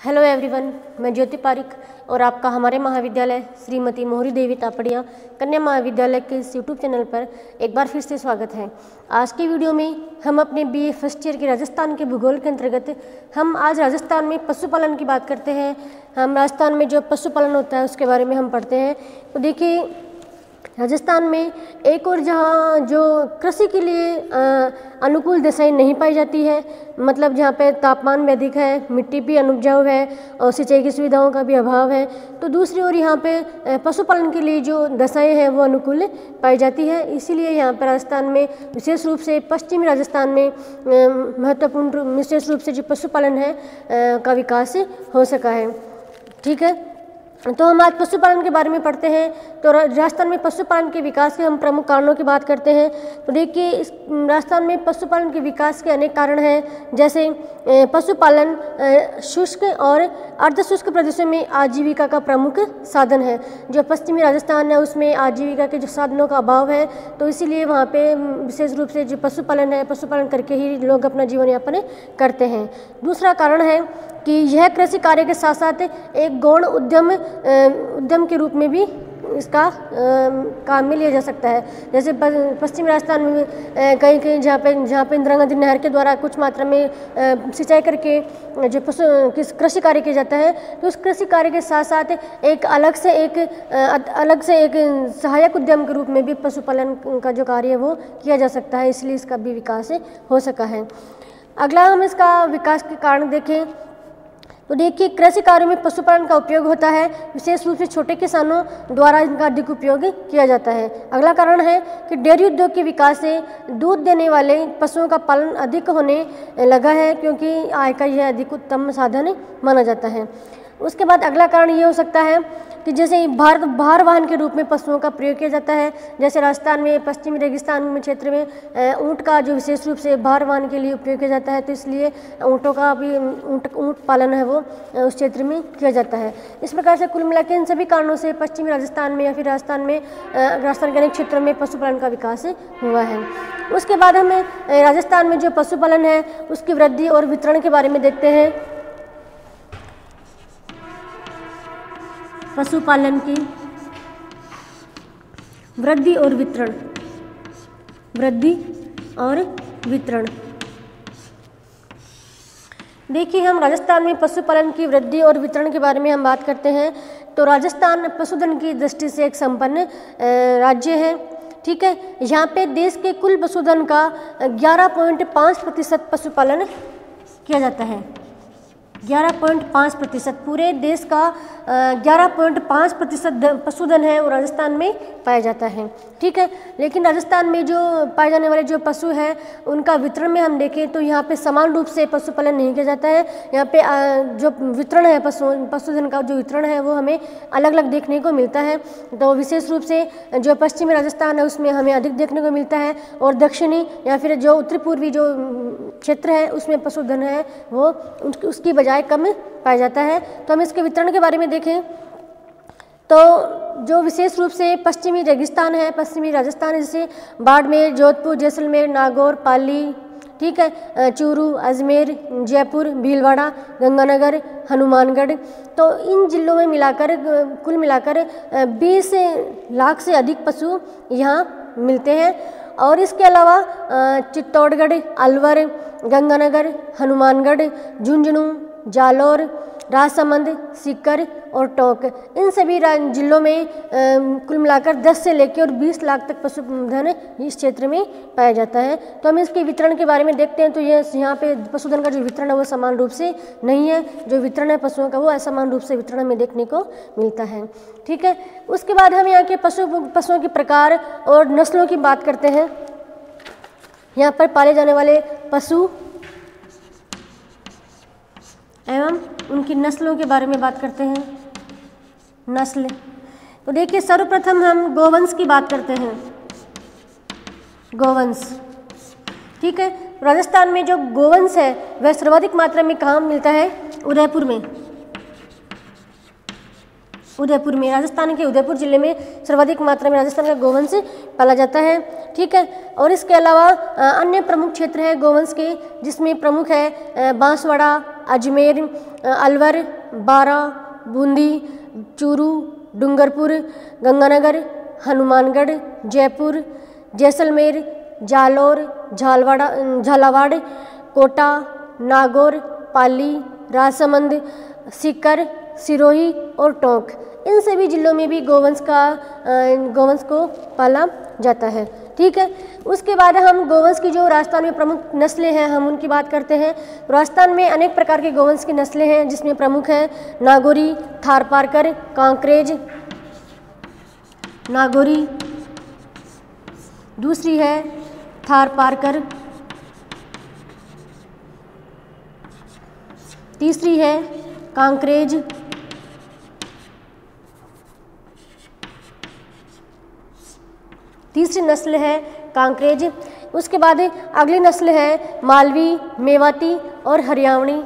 Hello everyone, मैं ज्योति पारिक और आपका हमारे महाविद्यालय श्रीमती मोहरी देवी तापड़िया कन्या महाविद्यालय के इस यूट्यूब चैनल पर एक बार फिर से स्वागत है। आज की वीडियो में हम अपने बीए फर्स्ट ईयर के राजस्थान के भूगोल के अंतर्गत हम आज राजस्थान में पशुपालन की बात करते हैं। हम राजस्थान में जो पशुपालन होता है उसके बारे में हम पढ़ते हैं। तो देखिए, राजस्थान में एक और जहाँ जो कृषि के लिए अनुकूल दशाएं नहीं पाई जाती है, मतलब जहाँ पे तापमान भी अधिक है, मिट्टी भी अनुपजाऊ है और सिंचाई की सुविधाओं का भी अभाव है, तो दूसरी ओर यहाँ पे पशुपालन के लिए जो दशाएं हैं वो अनुकूल पाई जाती है। इसीलिए यहाँ पर राजस्थान में विशेष रूप से पश्चिमी राजस्थान में महत्वपूर्ण विशेष रूप से जो पशुपालन है का विकास हो सका है। ठीक है, तो हम आज पशुपालन के बारे में पढ़ते हैं। तो राजस्थान में पशुपालन के विकास के हम प्रमुख कारणों की बात करते हैं। तो देखिए, इस राजस्थान में पशुपालन के विकास के अनेक कारण हैं, जैसे पशुपालन शुष्क और अर्धशुष्क प्रदेशों में आजीविका का प्रमुख साधन है। जो पश्चिमी राजस्थान है उसमें आजीविका के जो साधनों का अभाव है, तो इसीलिए वहाँ पे विशेष रूप से जो पशुपालन है, पशुपालन करके ही लोग अपना जीवन यापन करते हैं। दूसरा कारण है कि यह कृषि कार्य के साथ साथ एक गौण उद्यम के रूप में भी इसका काम में लिया जा सकता है। जैसे पश्चिमी राजस्थान में कहीं कहीं जहाँ पे इंदिरा गांधी नहर के द्वारा कुछ मात्रा में सिंचाई करके जो कृषि कार्य किया जाता है, तो उस कृषि कार्य के साथ साथ एक अलग से एक सहायक उद्यम के रूप में भी पशुपालन का जो कार्य है वो किया जा सकता है। इसलिए इसका भी विकास हो सका है। अगला हम इसका विकास के कारण देखें तो देखिए, कृषि कार्यों में पशुपालन का उपयोग होता है। विशेष रूप से छोटे किसानों द्वारा इनका अधिक उपयोग किया जाता है। अगला कारण है कि डेयरी उद्योग के विकास से दूध देने वाले पशुओं का पालन अधिक होने लगा है, क्योंकि आय का यह अधिक उत्तम साधन माना जाता है। उसके बाद अगला कारण ये हो सकता है कि जैसे भार वाहन के रूप में पशुओं का प्रयोग किया जाता है। जैसे राजस्थान में पश्चिमी रेगिस्तान में क्षेत्र में ऊँट का जो विशेष रूप से भार वाहन के लिए उपयोग किया जाता है, तो इसलिए ऊँटों का भी ऊँट पालन है वो उस क्षेत्र में किया जाता है। इस प्रकार से कुल मिला के इन सभी कारणों से पश्चिमी राजस्थान में या फिर राजस्थान के अनेक क्षेत्रों में पशुपालन का विकास हुआ है। उसके बाद हमें राजस्थान में जो पशुपालन है उसकी वृद्धि और वितरण के बारे में देखते हैं। पशुपालन की वृद्धि और वितरण। देखिए, हम राजस्थान में पशुपालन की वृद्धि और वितरण के बारे में हम बात करते हैं। तो राजस्थान पशुधन की दृष्टि से एक संपन्न राज्य है। ठीक है, यहाँ पे देश के कुल पशुधन का 11.5% पशुपालन किया जाता है। 11.5%, पूरे देश का 11.5% पशुधन है वो राजस्थान में पाया जाता है। ठीक है, लेकिन राजस्थान में जो पाए जाने वाले जो पशु हैं उनका वितरण में हम देखें तो यहाँ पे समान रूप से पशुपालन नहीं किया जाता है। यहाँ पे जो वितरण है पशुधन का जो वितरण है वो हमें अलग अलग देखने को मिलता है। तो विशेष रूप से जो पश्चिमी राजस्थान है उसमें हमें अधिक देखने को मिलता है, और दक्षिणी या फिर जो उत्तरी पूर्वी जो क्षेत्र है उसमें पशुधन है वो उसकी बजाय कम पाया जाता है। तो हम इसके वितरण के बारे में देखें तो जो विशेष रूप से पश्चिमी रेगिस्तान है, पश्चिमी राजस्थान है, जैसे बाड़मेर, जोधपुर, जैसलमेर, नागौर, पाली, ठीक है, चूरू, अजमेर, जयपुर, भीलवाड़ा, गंगानगर, हनुमानगढ़, तो इन जिलों में कुल मिलाकर 20 लाख से अधिक पशु यहाँ मिलते हैं। और इसके अलावा चित्तौड़गढ़, अलवर, गंगानगर, हनुमानगढ़, झुंझुनू, जालौर, राजसमंद, सीकर और टोंक, इन सभी जिलों में कुल मिलाकर 10 से लेकर और 20 लाख तक पशुधन इस क्षेत्र में पाया जाता है। तो हम इसके वितरण के बारे में देखते हैं। तो यहाँ पे पशुधन का जो वितरण है वो समान रूप से नहीं है। जो वितरण है पशुओं का वो असमान रूप से वितरण हमें देखने को मिलता है। ठीक है, उसके बाद हम यहाँ के पशुओं के प्रकार और नस्लों की बात करते हैं। यहाँ पर पाले जाने वाले पशु एवं उनकी नस्लों के बारे में बात करते हैं। नस्ल, तो देखिए, सर्वप्रथम हम गोवंश की बात करते हैं। गोवंश, ठीक है, राजस्थान में जो गोवंश है वह सर्वाधिक मात्रा में कहाँ मिलता है? उदयपुर में। राजस्थान के उदयपुर जिले में सर्वाधिक मात्रा में राजस्थान का गोवंश पाला जाता है। ठीक है, और इसके अलावा अन्य प्रमुख क्षेत्र हैं गोवंश के, जिसमें प्रमुख है बांसवाड़ा, अजमेर, अलवर, बारा, बूंदी, चूरू, डूंगरपुर, गंगानगर, हनुमानगढ़, जयपुर, जैसलमेर, जालौर, झालावाड़, कोटा, नागौर, पाली, राजसमंद, सीकर, सिरोही और टोंक, इन सभी जिलों में भी गोवंश को पाला जाता है। ठीक है, उसके बाद हम गोवंश की जो राजस्थान में प्रमुख नस्लें हैं हम उनकी बात करते हैं। राजस्थान में अनेक प्रकार के गोवंश की नस्लें हैं जिसमें प्रमुख है नागौरी, थारपारकर, कांकरेज, नागौरी, दूसरी है थारपारकर, तीसरी है कांकरेज, तीसरी नस्ल है कांकरेज। उसके बाद अगली नस्ल है मालवी, मेवाती और हरियाणवी।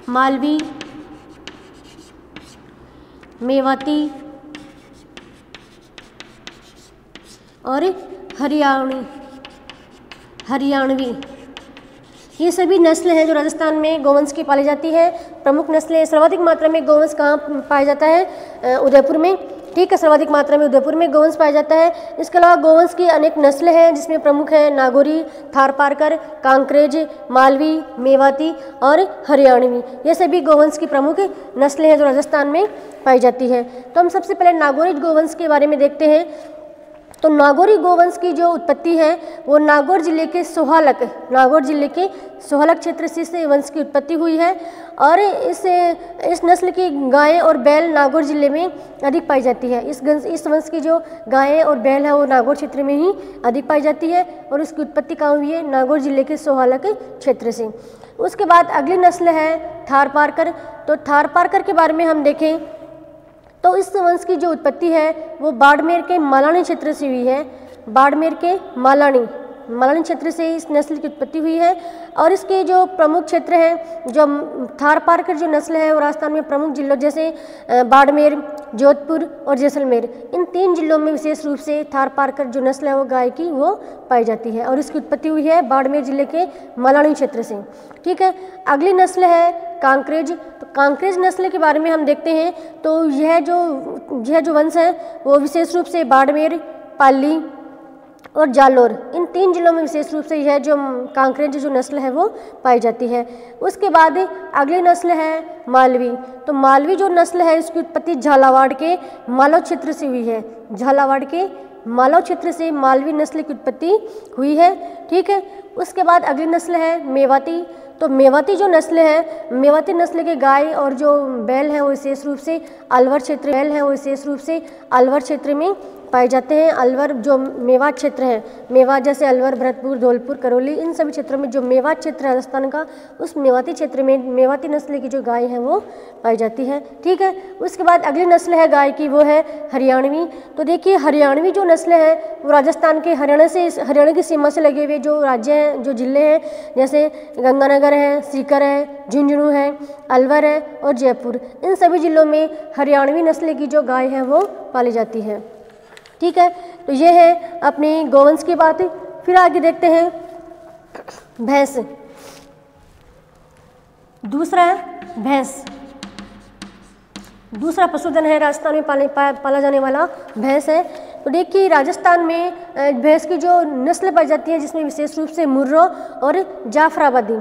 मालवी, मेवाती और हरियाणवी, ये सभी नस्ल हैं जो राजस्थान में गोवंश की पाली जाती है। प्रमुख नस्लें, सर्वाधिक मात्रा में गोवंश कहाँ पाया जाता है? उदयपुर में। ठीक है, सर्वाधिक मात्रा में उदयपुर में गोवंश पाया जाता है। इसके अलावा गोवंश की अनेक नस्लें हैं जिसमें प्रमुख है नागौरी, थारपारकर, कांकरेज, मालवी, मेवाती और हरियाणवी। ये सभी गोवंश की प्रमुख नस्लें हैं जो राजस्थान में पाई जाती है। तो हम सबसे पहले नागौरी गोवंश के बारे में देखते हैं। तो नागौरी गोवंश की जो उत्पत्ति है वो नागौर जिले के सोहालक क्षेत्र से इस वंश की उत्पत्ति हुई है और इस नस्ल की गायें और बैल नागौर जिले में अधिक पाई जाती है। इस वंश की जो गायें और बैल है वो नागौर क्षेत्र में ही अधिक पाई जाती है और इसकी उत्पत्ति कहाँ हुई है? नागौर जिले के सोहालक क्षेत्र से। उसके बाद अगली नस्ल है थारपारकर। तो थारपारकर के बारे में हम देखें तो इस वंश की जो उत्पत्ति है वो बाड़मेर के मालानी क्षेत्र से हुई है। बाड़मेर के मालानी क्षेत्र से इस नस्ल की उत्पत्ति हुई है और इसके जो प्रमुख क्षेत्र हैं, जो थारपारकर जो नस्ल है वो राजस्थान में प्रमुख जिलों जैसे बाड़मेर, जोधपुर और जैसलमेर, इन 3 जिलों में विशेष रूप से थारपारकर जो नस्ल है वो गाय की वो पाई जाती है और इसकी उत्पत्ति हुई है बाड़मेर जिले के मालानी क्षेत्र से। ठीक है, अगली नस्ल है कांकरेज। तो कांकरेज नस्ल के बारे में हम देखते हैं तो यह जो वंश है वो विशेष रूप से बाड़मेर, पाली और जालौर, इन 3 जिलों में विशेष रूप से यह जो कांकरेज जो नस्ल है वो पाई जाती है। उसके बाद अगली नस्ल है मालवी। तो मालवी जो नस्ल है इसकी उत्पत्ति झालावाड़ के मालव क्षेत्र से हुई है। झालावाड़ के मालव क्षेत्र से मालवी नस्ल की उत्पत्ति हुई है। ठीक है, उसके बाद अगली नस्ल है मेवाती। तो मेवाती जो नस्ल है, मेवाती नस्ल के गाय और जो बैल हैं वो विशेष रूप से अलवर क्षेत्र में पाए जाते हैं। अलवर जो मेवात क्षेत्र है, मेवात जैसे अलवर, भरतपुर, धौलपुर, करौली, इन सभी क्षेत्रों में जो मेवात क्षेत्र है राजस्थान का, उस मेवाती क्षेत्र में मेवाती नस्ल की जो गाय है वो पाई जाती है। ठीक है, उसके बाद अगली नस्ल है गाय की वो है हरियाणवी। तो देखिए हरियाणवी जो नस्ल है वो राजस्थान के हरियाणा की सीमा से लगे हुए जो राज्य हैं, जो जिले हैं, जैसे गंगानगर है, सीकर है, झुंझुनू है, अलवर है और जयपुर, इन सभी जिलों में हरियाणवी नस्ल की जो गाय है वो पाली जाती है। ठीक है, तो ये है अपनी गोवंश की बात। फिर आगे देखते हैं भैंस। दूसरा पशुधन है राजस्थान में पाला जाने वाला भैंस है। तो देखिए राजस्थान में भैंस की जो नस्ल पाई जाती है जिसमें विशेष रूप से मुर्रा और जाफराबादी,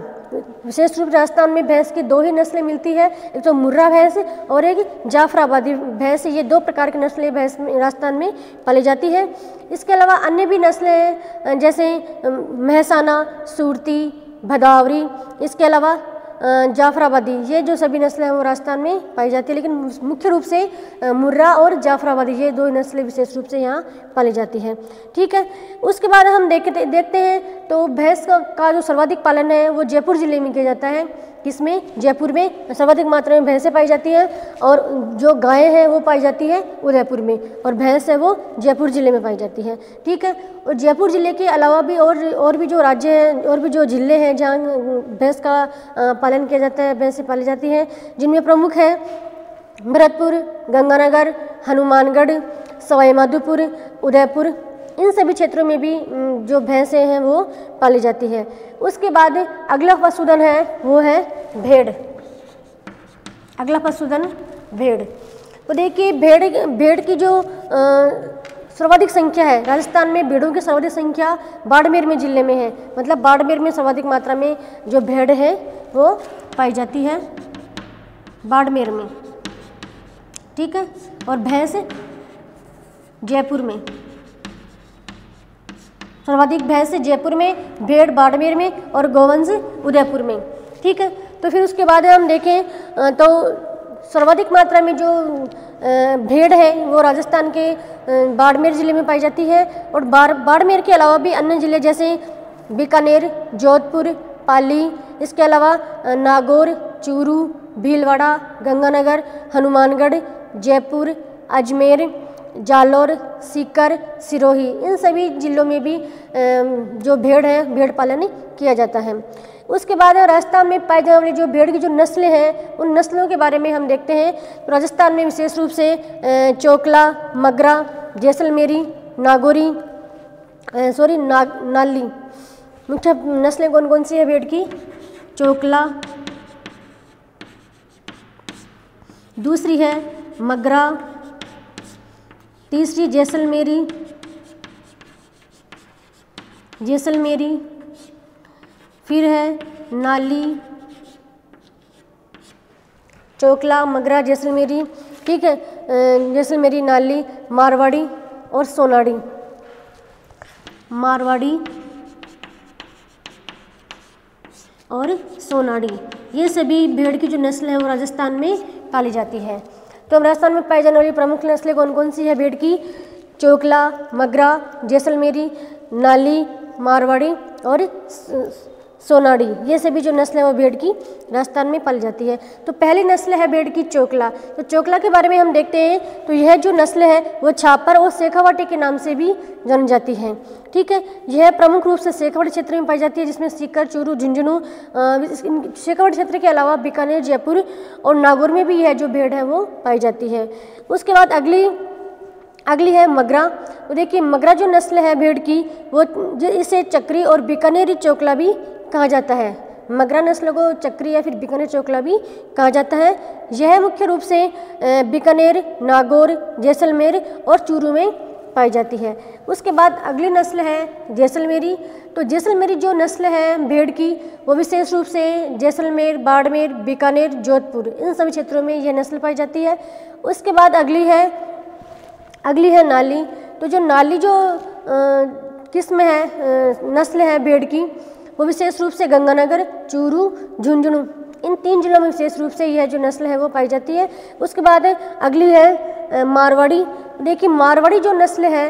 विशेष रूप से राजस्थान में भैंस की 2 ही नस्लें मिलती है, एक तो मुर्रा भैंस और एक जाफराबादी भैंस। ये 2 प्रकार की नस्लें भैंस राजस्थान में पाली जाती है। इसके अलावा अन्य भी नस्लें हैं जैसे महसाना, सूरती, भदावरी, इसके अलावा जाफराबादी, ये जो सभी नस्लें हैं वो राजस्थान में पाई जाती है, लेकिन मुख्य रूप से मुर्रा और जाफराबादी ये 2 नस्लें विशेष रूप से यहाँ पाली जाती है। ठीक है, उसके बाद हम देखते हैं तो भैंस का जो सर्वाधिक पालन है वो जयपुर जिले में किया जाता है। किसमें? जयपुर में सर्वाधिक मात्रा में भैंसें पाई जाती हैं और जो गायें हैं वो पाई जाती है उदयपुर में और भैंस है वो जयपुर जिले में पाई जाती है। ठीक है, और जयपुर जिले के अलावा भी और भी जो राज्य हैं और भी जो जिले हैं जहाँ भैंस का पालन किया जाता है, भैंसें पाली जाती हैं, जिनमें प्रमुख है भरतपुर, गंगानगर, हनुमानगढ़, सवाई माधोपुर, उदयपुर, इन सभी क्षेत्रों में भी जो भैंसें हैं वो पाली जाती है। उसके बाद अगला पशुधन है वो है भेड़। अगला पशुधन भेड़। तो देखिए भेड़ की जो सर्वाधिक संख्या है, राजस्थान में भेड़ों की सर्वाधिक संख्या बाड़मेर में जिले में है। मतलब बाड़मेर में सर्वाधिक मात्रा में जो भेड़ है वो पाई जाती है बाड़मेर में, ठीक है। और भैंस जयपुर में, सर्वाधिक भैंस जयपुर में, भेड़ बाड़मेर में और गोवंश उदयपुर में, ठीक है। तो फिर उसके बाद हम देखें तो सर्वाधिक मात्रा में जो भेड़ है वो राजस्थान के बाड़मेर ज़िले में पाई जाती है। और बाड़मेर के अलावा भी अन्य ज़िले जैसे बीकानेर, जोधपुर, पाली, इसके अलावा नागौर, चूरू, भीलवाड़ा, गंगानगर, हनुमानगढ़, जयपुर, अजमेर, जालौर, सीकर, सिरोही, इन सभी जिलों में भी जो भेड़ है भेड़ पालन किया जाता है। उसके बाद राजस्थान में पाई जाने वाली जो भेड़ की जो नस्लें हैं उन नस्लों के बारे में हम देखते हैं। तो राजस्थान में विशेष रूप से चोकला, मगरा, जैसलमेरी, नागौरी, नाली मुख्य नस्लें कौन कौन सी है भेड़ की? चोकला, दूसरी है मगरा, तीसरी जैसलमेरी, फिर है नाली, चोकला, मगरा, जैसलमेरी, ठीक है। जैसलमेरी, नाली, मारवाड़ी और सोनाड़ी। मारवाड़ी और सोनाड़ी, ये सभी भेड़ की जो नस्ल है वो राजस्थान में पाली जाती है। तो राजस्थान में पाई जाने वाली प्रमुख नस्लें कौन कौन सी है भेड़ की? चोकला, मगरा, जैसलमेरी, नाली, मारवाड़ी और सोनाड़ी, ये सभी जो नस्ल है वो भेड़ की राजस्थान में पाली जाती है। तो पहली नस्ल है भेड़ की चोकला। तो चोकला के बारे में हम देखते हैं तो यह जो नस्ल है वो छापर और शेखावाटी के नाम से भी जानी जाती है, ठीक है। यह प्रमुख रूप से शेखावाटी क्षेत्र में पाई जाती है, जिसमें सीकर, चूरू, झुंझुनू, शेखावाटी क्षेत्र के अलावा बीकानेर, जयपुर और नागौर में भी यह जो भेड़ है वो पाई जाती है। उसके बाद अगली है मगरा। तो देखिए मगरा जो नस्ल है भेड़ की वो इसे चक्री और बीकानेरी चोकला भी कहा जाता है। मगरा नस्ल को चक्री या फिर बीकानेर चोकला भी कहा जाता है। यह मुख्य रूप से बीकानेर, नागौर, जैसलमेर और चूरू में पाई जाती है। उसके बाद अगली नस्ल है जैसलमेरी। तो जैसलमेरी जो नस्ल है भेड़ की वो विशेष रूप से जैसलमेर, बाड़मेर, बीकानेर, जोधपुर, इन सभी क्षेत्रों में यह नस्ल पाई जाती है। उसके बाद अगली है नाली। तो जो नाली जो किस्म है नस्ल है भेड़ की वो विशेष रूप से गंगानगर, चूरू, झुंझुनू, इन 3 जिलों में विशेष रूप से यह जो नस्ल है वो पाई जाती है। उसके बाद अगली है मारवाड़ी। देखिए मारवाड़ी जो नस्ल है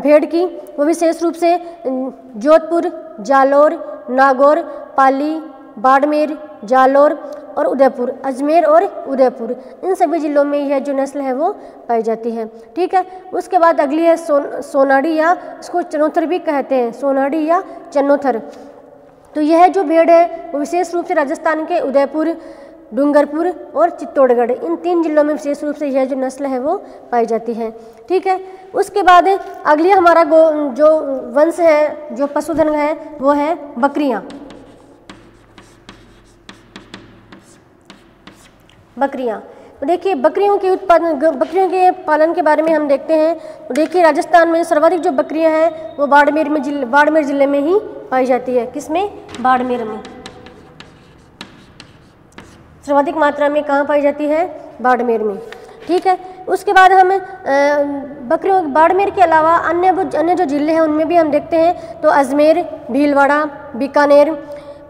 भेड़ की वो विशेष रूप से जोधपुर, जालौर, नागौर, पाली, बाड़मेर, जालौर और उदयपुर, अजमेर और उदयपुर, इन सभी जिलों में यह जो नस्ल है वो पाई जाती है, ठीक है। उसके बाद अगली है सोनाड़ी, या इसको चनोथर भी कहते हैं, सोनाड़ी या चनोथर। तो यह जो भेड़ है वो विशेष रूप से राजस्थान के उदयपुर, डूंगरपुर और चित्तौड़गढ़, इन 3 जिलों में विशेष रूप से यह जो नस्ल है वो पाई जाती है, ठीक है। उसके बाद अगली हमारा जो वंश है, जो पशुधन है वो है बकरियाँ। तो देखिए बकरियों के पालन के बारे में हम देखते हैं। तो देखिए राजस्थान में सर्वाधिक जो बकरियां हैं वो बाड़मेर जिले में ही पाई जाती है। किसमें? बाड़मेर में। सर्वाधिक मात्रा में कहाँ पाई जाती है? बाड़मेर में, ठीक है। उसके बाद हम बाड़मेर के अलावा अन्य जो जिले हैं उनमें भी हम देखते हैं। तो अजमेर, भीलवाड़ा, बीकानेर,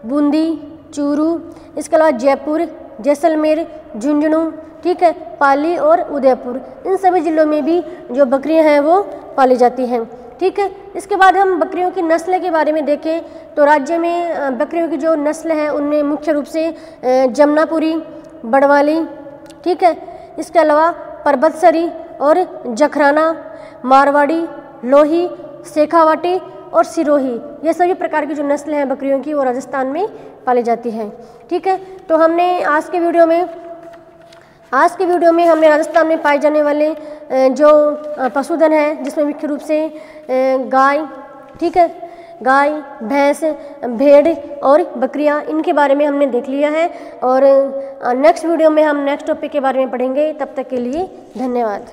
बूंदी, चूरू, इसके अलावा जयपुर, जैसलमेर, झुंझुनू, ठीक है, पाली और उदयपुर, इन सभी जिलों में भी जो बकरियां हैं वो पाली जाती हैं, ठीक है। इसके बाद हम बकरियों की नस्ल के बारे में देखें तो राज्य में बकरियों की जो नस्ल है उनमें मुख्य रूप से जमनापुरी, बड़वाली, ठीक है, इसके अलावा परबतसरी और जखराना, मारवाड़ी, लोही, शेखावाटी और सिरोही, ये सभी प्रकार की जो नस्ल हैं बकरियों की वो राजस्थान में पाली जाती हैं, ठीक है। तो हमने आज के वीडियो में हमने राजस्थान में पाए जाने वाले जो पशुधन है, जिसमें मुख्य रूप से गाय, ठीक है, गाय, भैंस, भेड़ और बकरियां, इनके बारे में हमने देख लिया है। और नेक्स्ट वीडियो में हम नेक्स्ट टॉपिक के बारे में पढ़ेंगे। तब तक के लिए धन्यवाद।